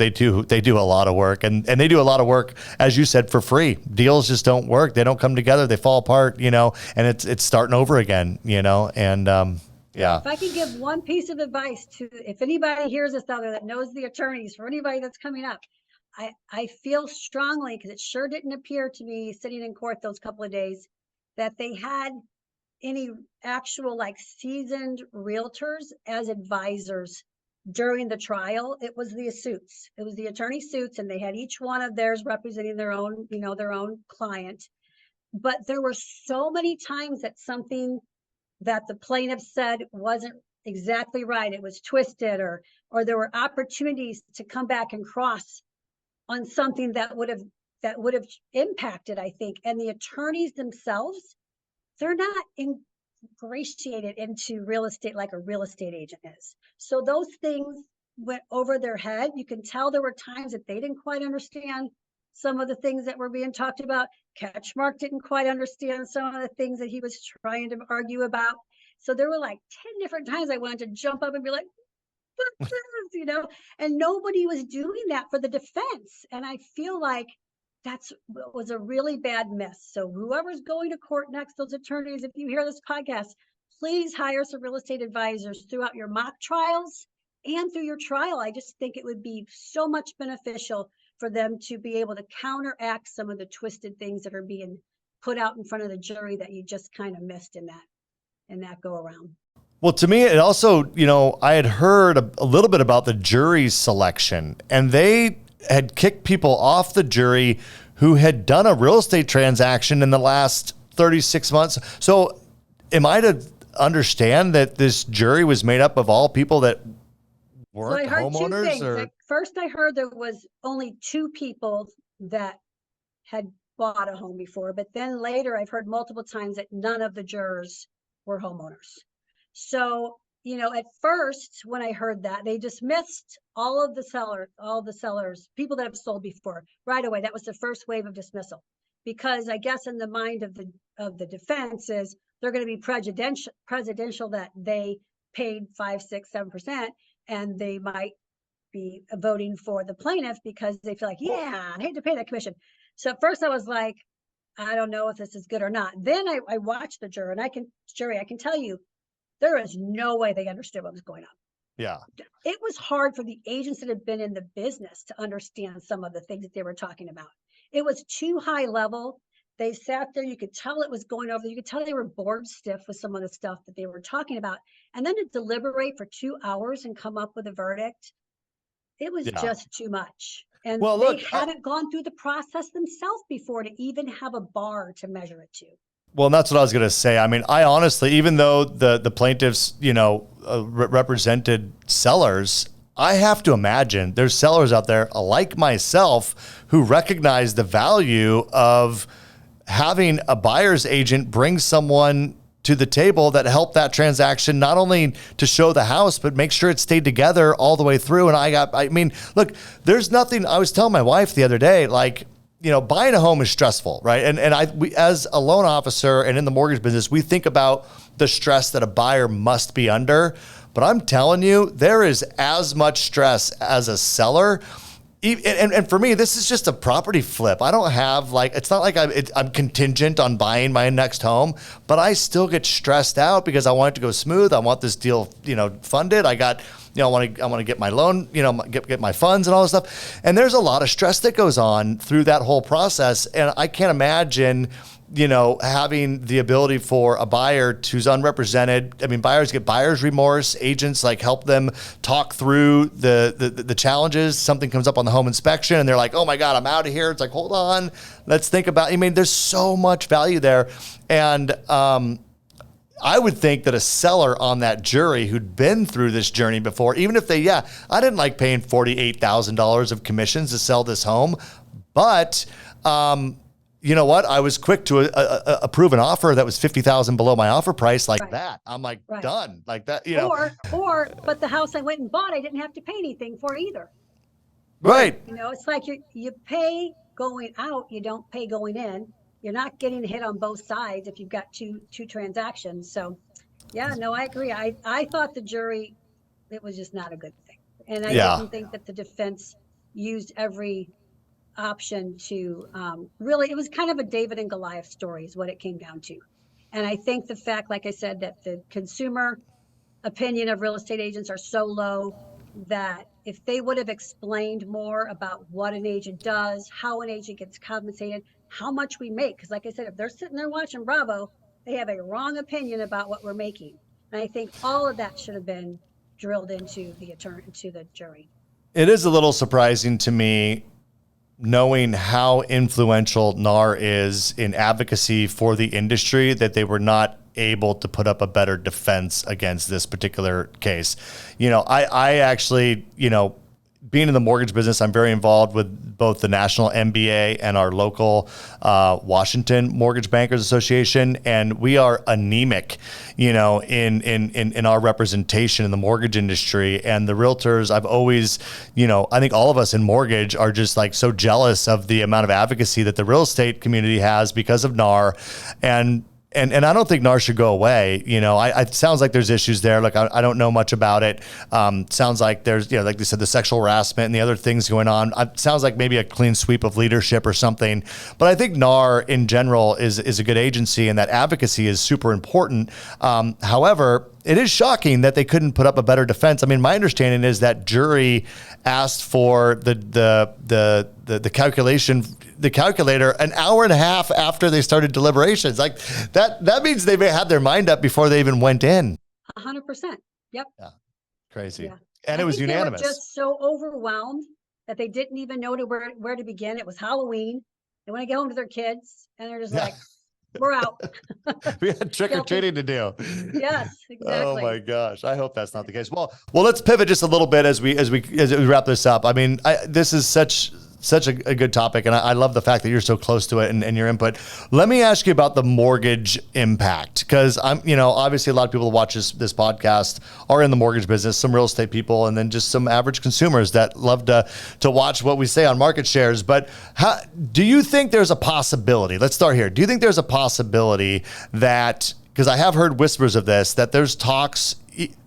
they do a lot of work, and they do a lot of work, as you said, for free. Deals just don't work. They don't come together. They fall apart, and it's starting over again, and yeah. If I could give one piece of advice if anybody hears this out there that knows the attorneys, for anybody that's coming up, I feel strongly, because it sure didn't appear to me sitting in court those couple of days, that they had any actual seasoned realtors as advisors during the trial. It was the suits. It was the attorney suits, and they had each one of theirs representing their own, their own client. But there were so many times that something that the plaintiff said wasn't exactly right. It was twisted, or there were opportunities to come back and cross on something that would have impacted, I think. And the attorneys themselves, they're not ingratiated into real estate like a real estate agent is. So those things went over their head. You can tell there were times that they didn't quite understand some of the things that were being talked about. Catchmark didn't quite understand some of the things that he was trying to argue about. So there were like 10 different times I wanted to jump up and be like, what's this? And nobody was doing that for the defense. And I feel like was a really bad miss. So whoever's going to court next, those attorneys, if you hear this podcast, please hire some real estate advisors throughout your mock trials and through your trial. I just think it would be so much beneficial for them to be able to counteract some of the twisted things that are being put out in front of the jury that you just kind of missed in that go around. Well, to me, it also, I had heard a little bit about the jury selection, and they had kicked people off the jury who had done a real estate transaction in the last 36 months. So am I to understand that this jury was made up of all people that weren't homeowners? Two things. At first, I heard there was only 2 people that had bought a home before, but then later I've heard multiple times that none of the jurors were homeowners. So, at first when I heard that, they dismissed all the sellers, people that have sold before right away. That was the first wave of dismissal, because I guess in the mind of the defense is they're going to be presidential that they paid 5, 6, 7%, and they might be voting for the plaintiff because they feel like, yeah, I hate to pay that commission. So at first I was like, I don't know if this is good or not. Then I watched the jury, and I can tell you, there is no way they understood what was going on. Yeah. It was hard for the agents that had been in the business to understand some of the things that they were talking about. It was too high level. They sat there, you could tell it was going over. You could tell they were bored stiff with some of the stuff that they were talking about. And then to deliberate for 2 hours and come up with a verdict, it was just too much. And they hadn't gone through the process themselves before to even have a bar to measure it to. Well, and that's what I was going to say. I mean, I honestly, even though the plaintiffs, represented sellers, I have to imagine there's sellers out there like myself who recognize the value of having a buyer's agent bring someone to the table that helped that transaction, not only to show the house, but make sure it stayed together all the way through. And look, there's nothing. I was telling my wife the other day, like, buying a home is stressful, right? And we, as a loan officer and in the mortgage business, we think about the stress that a buyer must be under. But I'm telling you, there is as much stress as a seller. And for me, this is just a property flip. I don't have it's not like I'm contingent on buying my next home, but I still get stressed out because I want it to go smooth. I want this deal, funded. I want to get my loan, get my funds and all this stuff. And there's a lot of stress that goes on through that whole process. And I can't imagine, having the ability for a buyer who's unrepresented. I mean, buyers get buyer's remorse. Agents help them talk through the challenges. Something comes up on the home inspection and they're like, oh my God, I'm out of here. It's like, hold on, let's think about, there's so much value there. And, I would think that a seller on that jury who'd been through this journey before, even if I didn't like paying $48,000 of commissions to sell this home, but you know what? I was quick to approve an offer that was $50,000 below my offer price, that. I'm like, done, like that. But the house I went and bought, I didn't have to pay anything for either. Right. It's like you pay going out, you don't pay going in. You're not getting hit on both sides if you've got two transactions. So, I agree. I thought the jury, it was just not a good thing. And I didn't think that the defense used every option to really, it was kind of a David and Goliath story is what it came down to. And I think the fact, like I said, that the consumer opinion of real estate agents are so low that if they would have explained more about what an agent does, how an agent gets compensated, how much we make. Because like I said, if they're sitting there watching Bravo, they have a wrong opinion about what we're making. And I think all of that should have been drilled into the jury. It is a little surprising to me, knowing how influential NAR is in advocacy for the industry, that they were not able to put up a better defense against this particular case. I actually, being in the mortgage business, I'm very involved with both the national MBA and our local Washington Mortgage Bankers Association, and we are anemic, in our representation in the mortgage industry. And the realtors, I've always, I think all of us in mortgage are just like so jealous of the amount of advocacy that the real estate community has because of NAR, and I don't think NAR should go away. It sounds like there's issues there. Like I don't know much about it. Sounds like there's, like they said, the sexual harassment and the other things going on. Sounds like maybe a clean sweep of leadership or something. But I think NAR in general is a good agency, and that advocacy is super important. However, it is shocking that they couldn't put up a better defense. I mean, my understanding is that jury asked for the calculator an hour and a half after they started deliberations. Like that means they had their mind up before they even went in. 100%. Yep. Yeah. Crazy. Yeah. And it was unanimous. They were just so overwhelmed that they didn't even know where to begin. It was Halloween. They want to get home to their kids, and they're just like, we're out. We had trick or treating to do. Yes, exactly. Oh my gosh. I hope that's not the case. Well, let's pivot just a little bit as we wrap this up. I mean, this is such a good topic, and I love the fact that you're so close to it and your input. Let me ask you about the mortgage impact, because I'm, obviously a lot of people who watch this podcast are in the mortgage business, some real estate people, and then just some average consumers that love to watch what we say on market shares. But do you think there's a possibility? Let's start here. Do you think there's a possibility that, because I have heard whispers of this, that there's talks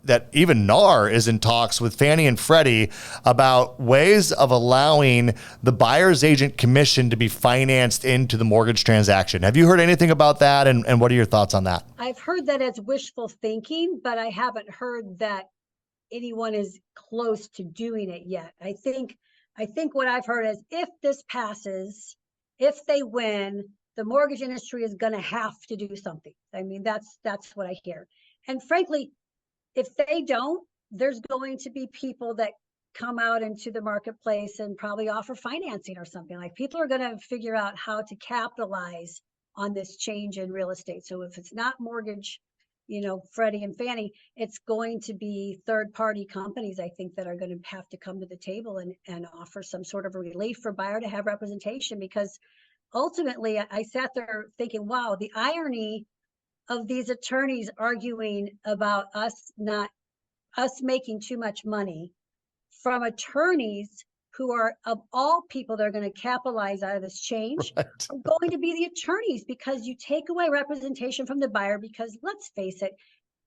that even NAR is in talks with Fannie and Freddie about ways of allowing the buyer's agent commission to be financed into the mortgage transaction. Have you heard anything about that? And what are your thoughts on that? I've heard that it's wishful thinking, but I haven't heard that anyone is close to doing it yet. I think what I've heard is if this passes, if they win, the mortgage industry is going to have to do something. I mean, that's what I hear. And frankly, if they don't, there's going to be people that come out into the marketplace and probably offer financing or something. Like, people are going to figure out how to capitalize on this change in real estate. So if it's not mortgage, Freddie and Fannie, it's going to be third-party companies, I think, that are going to have to come to the table and offer some sort of a relief for buyer to have representation. Because ultimately, I sat there thinking, wow, the irony of these attorneys arguing about us making too much money, from attorneys who are, of all people that are going to capitalize out of this change, Right, are going to be the attorneys, because you take away representation from the buyer. Because let's face it,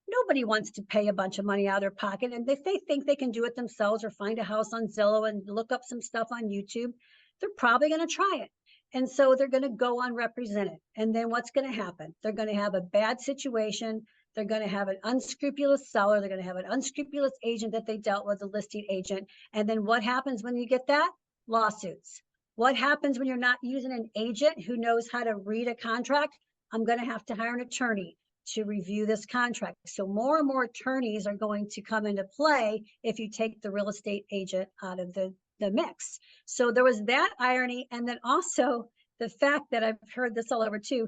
nobody wants to pay a bunch of money out of their pocket. And if they think they can do it themselves or find a house on Zillow and look up some stuff on YouTube, they're probably going to try it. And so they're going to go unrepresented. And then what's going to happen? They're going to have a bad situation. They're going to have an unscrupulous seller. They're going to have an unscrupulous agent that they dealt with, a listing agent. And then what happens when you get that? Lawsuits. What happens when you're not using an agent who knows how to read a contract? I'm going to have to hire an attorney to review this contract. So more and more attorneys are going to come into play if you take the real estate agent out of the mix. So there was that irony. And then also the fact that I've heard this all over too,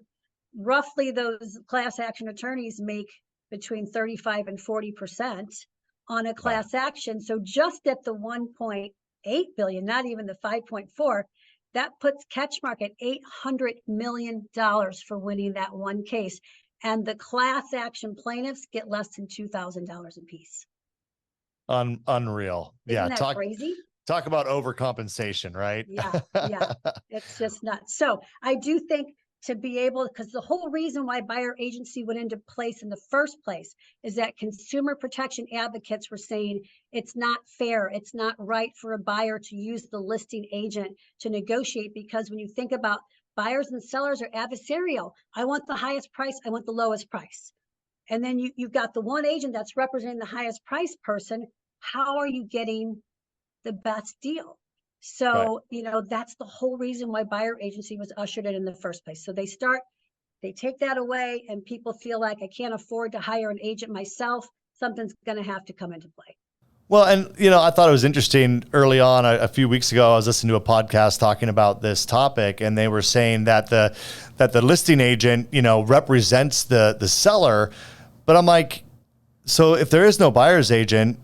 roughly those class action attorneys make between 35 and 40% on a class action. So just at the 1.8 billion, not even the 5.4, that puts Catchmark at $800 million for winning that one case. And the class action plaintiffs get less than $2,000 a piece. Unreal. Isn't that crazy? Talk about overcompensation, right? Yeah. It's just nuts. So I do think, to be able, because the whole reason why buyer agency went into place in the first place is that consumer protection advocates were saying it's not fair, it's not right for a buyer to use the listing agent to negotiate, because when you think about buyers and sellers are adversarial. I want the highest price, I want the lowest price. And then you've got the one agent that's representing the highest price person. How are you getting the best deal? So, that's the whole reason why buyer agency was ushered in the first place. So they take that away, and people feel like, I can't afford to hire an agent myself. Something's going to have to come into play. Well, and, I thought it was interesting early on, a few weeks ago, I was listening to a podcast talking about this topic, and they were saying that the listing agent, represents the seller. But I'm like, so if there is no buyer's agent,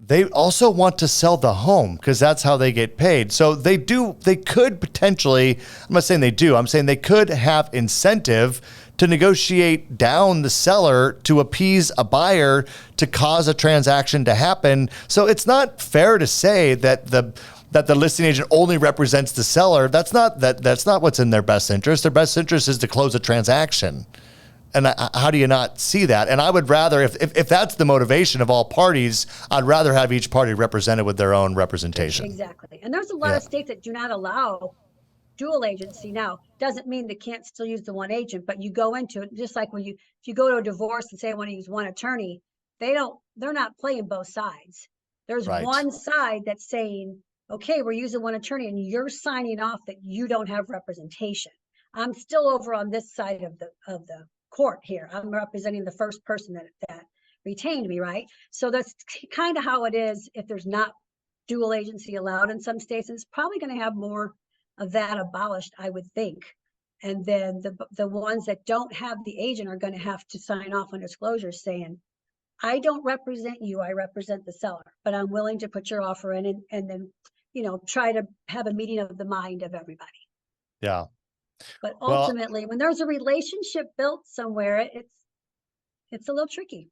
they also want to sell the home because that's how they get paid. So they could potentially, I'm not saying they do, I'm saying they could have incentive to negotiate down the seller to appease a buyer to cause a transaction to happen. So it's not fair to say that the listing agent only represents the seller. That's not what's in their best interest. Their best interest is to close a transaction. And how do you not see that? And I would rather, if that's the motivation of all parties, I'd rather have each party represented with their own representation. Exactly. And there's a lot of states that do not allow dual agency. Now, doesn't mean they can't still use the one agent, but you go into it just like if you go to a divorce and say I want to use one attorney, they're not playing both sides. There's one side that's saying, okay, we're using one attorney and you're signing off that you don't have representation. I'm still over on this side of the court here. I'm representing the first person that retained me, right? So that's kind of how it is if there's not dual agency allowed in some states. And it's probably going to have more of that abolished, I would think. And then the ones that don't have the agent are going to have to sign off on disclosures saying, I don't represent you, I represent the seller, but I'm willing to put your offer in and then, try to have a meeting of the mind of everybody. Yeah. But ultimately, when there's a relationship built somewhere, it's a little tricky.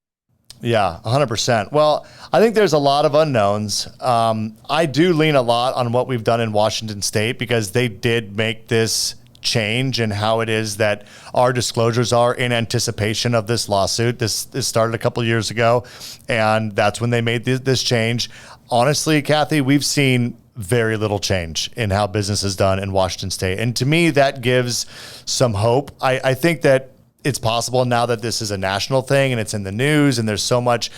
Yeah, 100%. Well, I think there's a lot of unknowns. I do lean a lot on what we've done in Washington State because they did make this change in how it is that our disclosures are in anticipation of this lawsuit. This started a couple of years ago, and that's when they made this change. Honestly, Kathy, we've seen very little change in how business is done in Washington State. And to me, that gives some hope. I think that it's possible now that this is a national thing and it's in the news and there's so much,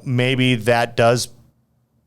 maybe that does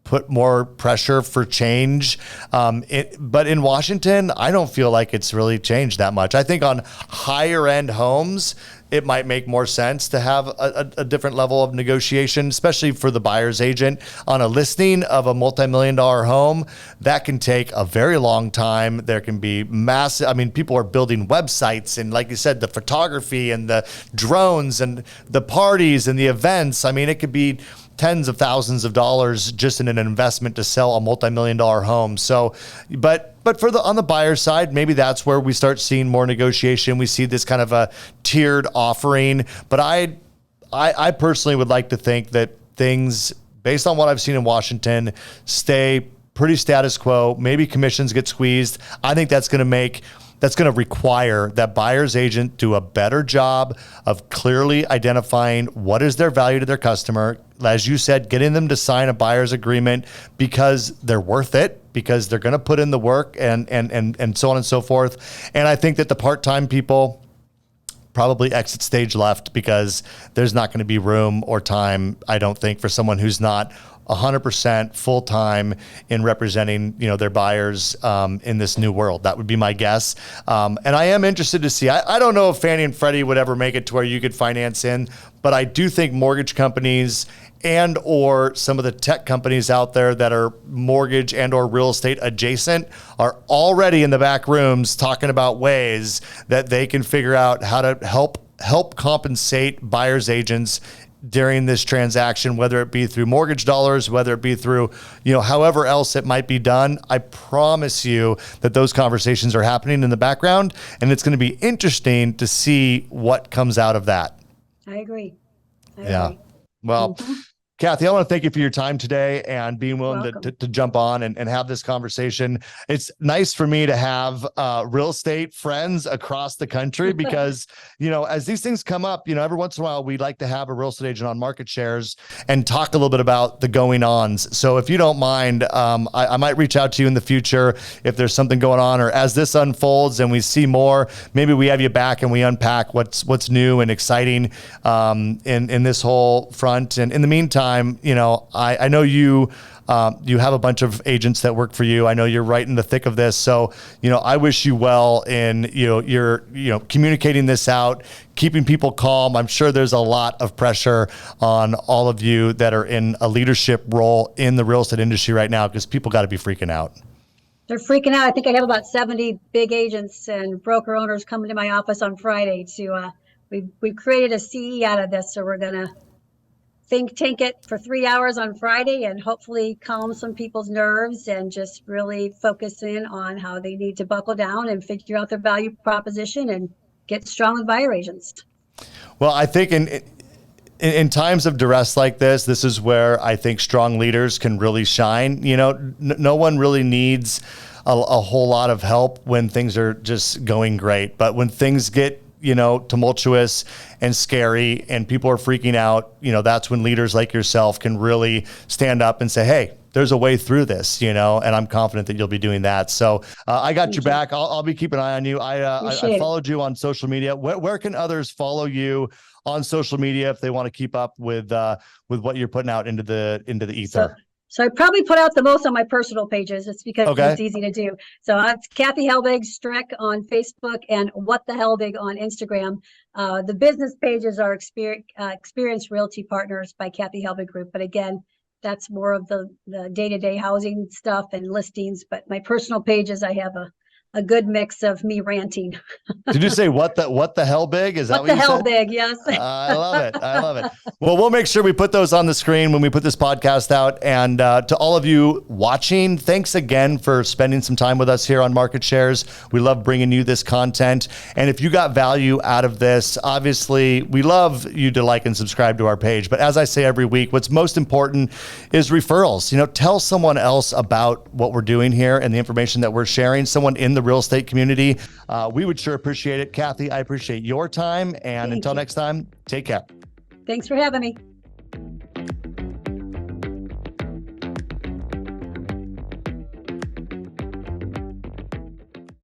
put more pressure for change. But in Washington, I don't feel like it's really changed that much. I think on higher end homes, it might make more sense to have a different level of negotiation, especially for the buyer's agent. On a listing of a multi-million-dollar home, that can take a very long time. There can be massive, people are building websites and, like you said, the photography and the drones and the parties and the events. It could be tens of thousands of dollars just in an investment to sell a multi-million-dollar home. So, but on the buyer side, maybe that's where we start seeing more negotiation. We see this kind of a tiered offering. But I personally would like to think that things, based on what I've seen in Washington, stay pretty status quo. Maybe commissions get squeezed. I think that's going to require that buyer's agent do a better job of clearly identifying what is their value to their customer. As you said, getting them to sign a buyer's agreement because they're worth it, because they're going to put in the work and so on and so forth. And I think that the part-time people probably exit stage left because there's not going to be room or time, I don't think, for someone who's not 100% full-time in representing, their buyers in this new world. That would be my guess. And I am interested to see, I don't know if Fannie and Freddie would ever make it to where you could finance in, but I do think mortgage companies and or some of the tech companies out there that are mortgage and or real estate adjacent are already in the back rooms talking about ways that they can figure out how to help compensate buyers agents during this transaction, whether it be through mortgage dollars, whether it be through, however else it might be done. I promise you that those conversations are happening in the background, and it's going to be interesting to see what comes out of that. I agree. I agree. Well, Kathy, I want to thank you for your time today and being willing to jump on and have this conversation. It's nice for me to have real estate friends across the country because, as these things come up, every once in a while, we'd like to have a real estate agent on Market Shares and talk a little bit about the going-ons. So if you don't mind, I might reach out to you in the future if there's something going on, or as this unfolds and we see more, maybe we have you back and we unpack what's new and exciting in this whole front. And in the meantime, I know you have a bunch of agents that work for you. I know you're right in the thick of this. So, I wish you well in, you're communicating this out, keeping people calm. I'm sure there's a lot of pressure on all of you that are in a leadership role in the real estate industry right now, because people got to be freaking out. They're freaking out. I think I have about 70 big agents and broker owners coming to my office on Friday we've created a CE out of this. So we're going to think tank it for 3 hours on Friday and hopefully calm some people's nerves and just really focus in on how they need to buckle down and figure out their value proposition and get strong with buyer agents. Well, I think in times of duress like this is where I think strong leaders can really shine. You know, no one really needs a whole lot of help when things are just going great. But when things get, tumultuous and scary and people are freaking out, that's when leaders like yourself can really stand up and say, hey, there's a way through this, and I'm confident that you'll be doing that. So I got your back. I'll be keeping an eye on you. I followed you on social media. Where can others follow you on social media if they want to keep up with what you're putting out into the ether? So I probably put out the most on my personal pages. It's because it's easy to do. So it's Kathy Helbig Strick on Facebook and What the Helbig on Instagram. The business pages are Experienced Realty Partners by Kathy Helbig Group. But again, that's more of the day-to-day housing stuff and listings. But my personal pages, I have a good mix of me ranting. Did you say what the Helbig? Is that what you said? What the Helbig, yes. I love it. I love it. Well, we'll make sure we put those on the screen when we put this podcast out. And to all of you watching, thanks again for spending some time with us here on Market Shares. We love bringing you this content. And if you got value out of this, obviously, we love you to like and subscribe to our page. But as I say every week, what's most important is referrals. Tell someone else about what we're doing here and the information that we're sharing, someone in the real estate community. We would sure appreciate it. Kathy, I appreciate your time. And until next time, take care. Thanks for having me.